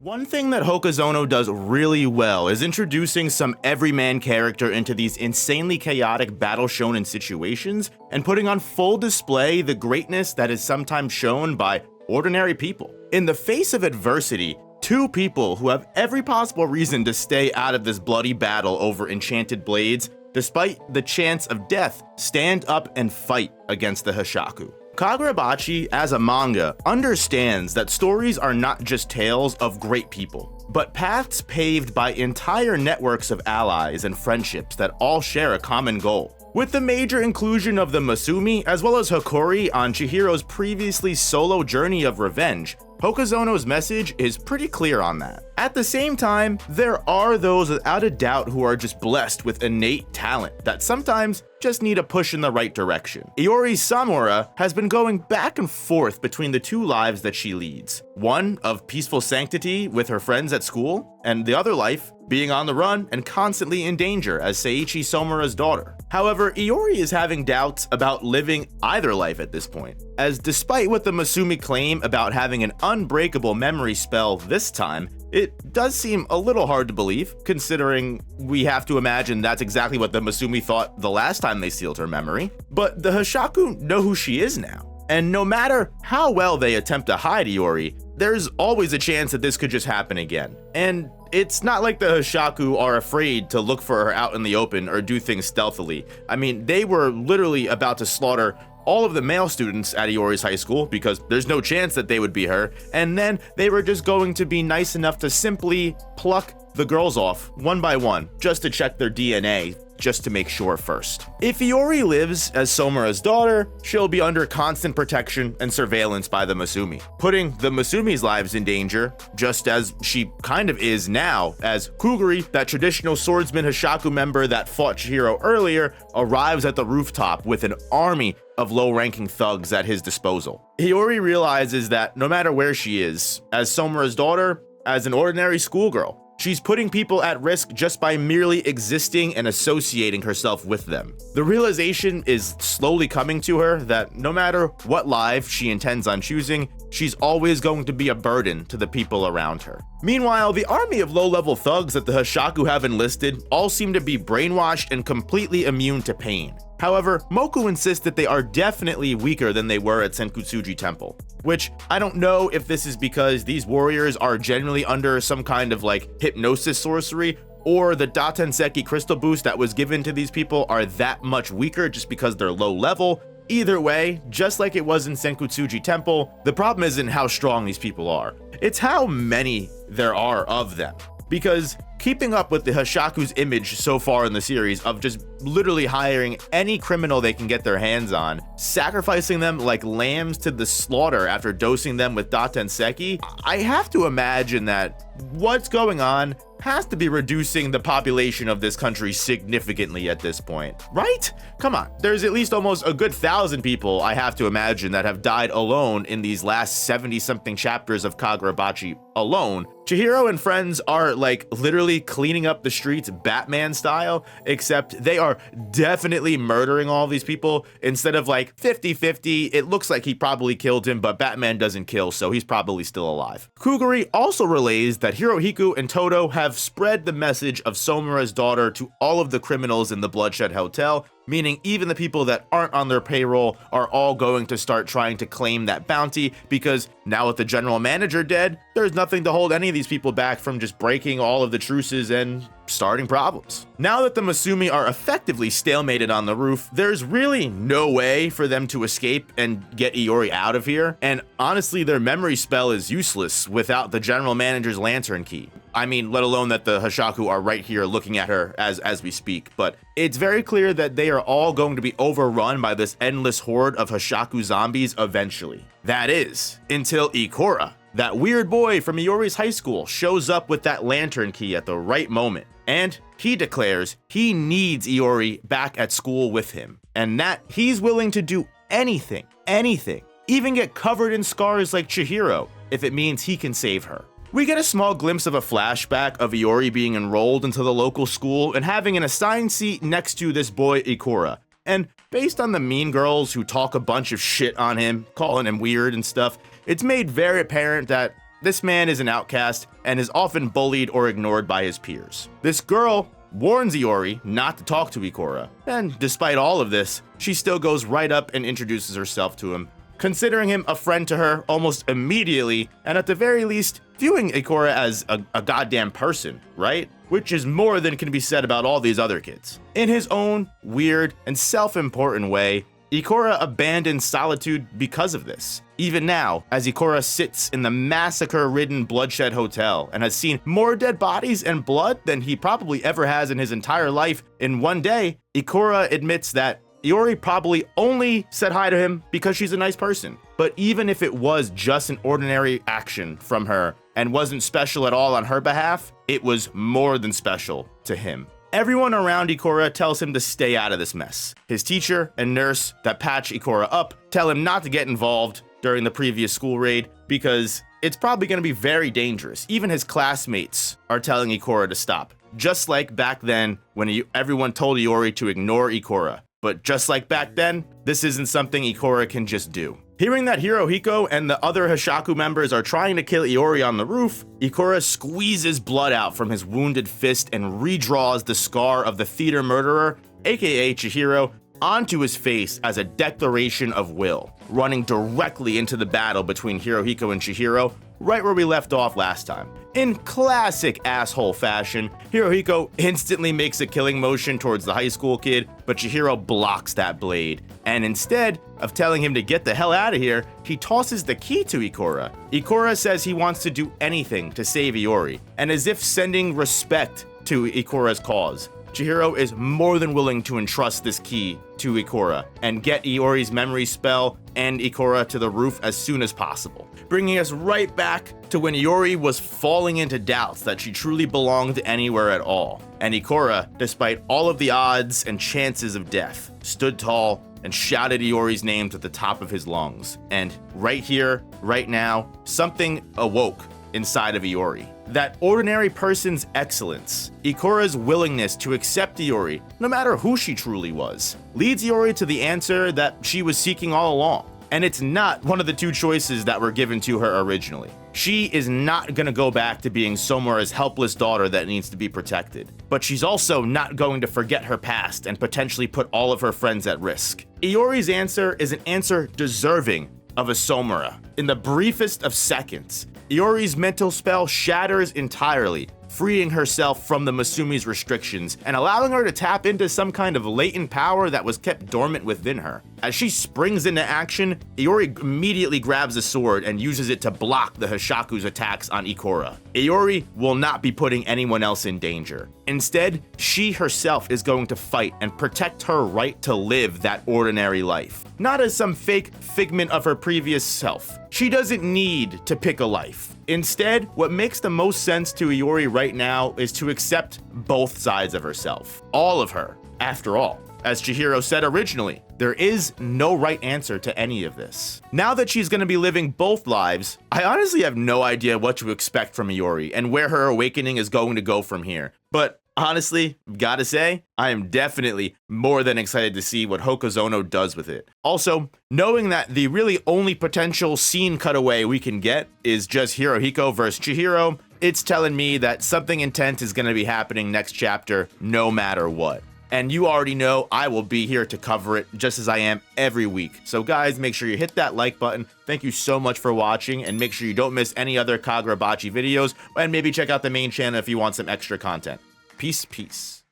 One thing that Hokuzono does really well is introducing some everyman character into these insanely chaotic battle shonen situations and putting on full display the greatness that is sometimes shown by ordinary people. In the face of adversity, two people who have every possible reason to stay out of this bloody battle over enchanted blades, despite the chance of death, stand up and fight against the Hashaku. Kagurabachi, as a manga, understands that stories are not just tales of great people, but paths paved by entire networks of allies and friendships that all share a common goal. With the major inclusion of the Masumi as well as Hikori on Chihiro's previously solo journey of revenge, Hokuzono's message is pretty clear on that. At the same time, there are those without a doubt who are just blessed with innate talent that sometimes just need a push in the right direction. Iori Samura has been going back and forth between the two lives that she leads. One of peaceful sanctity with her friends at school, and the other life being on the run and constantly in danger as Seiichi Somura's daughter. However, Iori is having doubts about living either life at this point, as despite what the Masumi claim about having an unbreakable memory spell this time, it does seem a little hard to believe, considering we have to imagine that's exactly what the Masumi thought the last time they sealed her memory. But the Hashaku know who she is now. And no matter how well they attempt to hide Iori, there's always a chance that this could just happen again. And it's not like the Hashaku are afraid to look for her out in the open or do things stealthily. I mean, they were literally about to slaughter all of the male students at Iori's high school because there's no chance that they would be her, and then they were just going to be nice enough to simply pluck the girls off one by one just to check their DNA, just to make sure first. If Iori lives as Somura's daughter, she'll be under constant protection and surveillance by the Masumi, putting the Masumi's lives in danger, just as she kind of is now, as Kuguri, that traditional swordsman Hashaku member that fought Chihiro earlier, arrives at the rooftop with an army of low-ranking thugs at his disposal. Iori realizes that no matter where she is, as Somura's daughter, as an ordinary schoolgirl, she's putting people at risk just by merely existing and associating herself with them. The realization is slowly coming to her that no matter what life she intends on choosing, she's always going to be a burden to the people around her. Meanwhile, the army of low-level thugs that the Hashaku have enlisted all seem to be brainwashed and completely immune to pain. However, Moku insists that they are definitely weaker than they were at Senkutsuji Temple, which I don't know if this is because these warriors are generally under some kind of like hypnosis sorcery, or the Datenseki crystal boost that was given to these people are that much weaker just because they're low level. Either way, just like it was in Senkutsuji Temple, the problem isn't how strong these people are, it's how many there are of them. Because keeping up with the Hashaku's image so far in the series of just literally hiring any criminal they can get their hands on, sacrificing them like lambs to the slaughter after dosing them with Datenseki, I have to imagine that what's going on has to be reducing the population of this country significantly at this point, right? Come on, there's at least almost a good 1,000 people, I have to imagine, that have died alone in these last 70-something chapters of Kagurabachi alone. Chihiro and friends are like literally cleaning up the streets Batman style, except they are definitely murdering all these people. Instead of like 50-50, it looks like he probably killed him, but Batman doesn't kill, so he's probably still alive. Kuguri also relays that Hirohiko and Todo have spread the message of Somura's daughter to all of the criminals in the Bloodshed Hotel, meaning even the people that aren't on their payroll are all going to start trying to claim that bounty, because now with the general manager dead, there's nothing to hold any of these people back from just breaking all of the truces and starting problems. Now that the Masumi are effectively stalemated on the roof, there's really no way for them to escape and get Iori out of here, and honestly their memory spell is useless without the general manager's lantern key. I mean, let alone that the Hashaku are right here looking at her as we speak, but it's very clear that they are all going to be overrun by this endless horde of Hashaku zombies eventually. That is, until Ikora, that weird boy from Iori's high school, shows up with that lantern key at the right moment, and he declares he needs Iori back at school with him, and that he's willing to do anything, even get covered in scars like Chihiro, if it means he can save her. We get a small glimpse of a flashback of Iori being enrolled into the local school and having an assigned seat next to this boy Ikora. And based on the mean girls who talk a bunch of shit on him, calling him weird and stuff, it's made very apparent that this man is an outcast and is often bullied or ignored by his peers. This girl warns Iori not to talk to Ikora, and despite all of this, she still goes right up and introduces herself to him, considering him a friend to her almost immediately, and at the very least, viewing Ikora as a goddamn person, right? Which is more than can be said about all these other kids. In his own weird and self-important way, Ikora abandons solitude because of this. Even now, as Ikora sits in the massacre-ridden bloodshed hotel and has seen more dead bodies and blood than he probably ever has in his entire life in one day, Ikora admits that Iori probably only said hi to him because she's a nice person. But even if it was just an ordinary action from her and wasn't special at all on her behalf, it was more than special to him. Everyone around Ikora tells him to stay out of this mess. His teacher and nurse that patch Ikora up tell him not to get involved during the previous school raid because it's probably going to be very dangerous. Even his classmates are telling Ikora to stop. Just like back then when everyone told Iori to ignore Ikora. But just like back then, this isn't something Ikora can just do. Hearing that Hirohiko and the other Hashaku members are trying to kill Iori on the roof, Ikora squeezes blood out from his wounded fist and redraws the scar of the theater murderer, aka Chihiro, onto his face as a declaration of will, running directly into the battle between Hirohiko and Chihiro, right where we left off last time. In classic asshole fashion, Hirohiko instantly makes a killing motion towards the high school kid, but Chihiro blocks that blade, and instead of telling him to get the hell out of here, he tosses the key to Ikora. Ikora says he wants to do anything to save Iori, and as if sending respect to Ikora's cause, Chihiro is more than willing to entrust this key to Ikora and get Iori's memory spell and Ikora to the roof as soon as possible, bringing us right back to when Iori was falling into doubts that she truly belonged anywhere at all. And Ikora, despite all of the odds and chances of death, stood tall and shouted Iori's name to the top of his lungs. And right here, right now, something awoke inside of Iori. That ordinary person's excellence, Ikora's willingness to accept Iori, no matter who she truly was, leads Iori to the answer that she was seeking all along. And it's not one of the two choices that were given to her originally. She is not gonna go back to being Somura's helpless daughter that needs to be protected. But she's also not going to forget her past and potentially put all of her friends at risk. Iori's answer is an answer deserving of a Somura. In the briefest of seconds, Iori's mental spell shatters entirely, freeing herself from the Masumi's restrictions and allowing her to tap into some kind of latent power that was kept dormant within her. As she springs into action, Iori immediately grabs a sword and uses it to block the Hashaku's attacks on Ikora. Iori will not be putting anyone else in danger. Instead, she herself is going to fight and protect her right to live that ordinary life. Not as some fake figment of her previous self. She doesn't need to pick a life. Instead, what makes the most sense to Iori right now is to accept both sides of herself. All of her, after all. As Chihiro said originally, there is no right answer to any of this. Now that she's going to be living both lives, I honestly have no idea what to expect from Iori and where her awakening is going to go from here. But honestly, gotta say, I am definitely more than excited to see what Hokuzono does with it. Also, knowing that the really only potential scene cutaway we can get is just Hirohiko versus Chihiro, it's telling me that something intense is going to be happening next chapter no matter what. And you already know I will be here to cover it just as I am every week. So guys, make sure you hit that like button. Thank you so much for watching, and make sure you don't miss any other Kagurabachi videos, and maybe check out the main channel if you want some extra content. Peace, peace.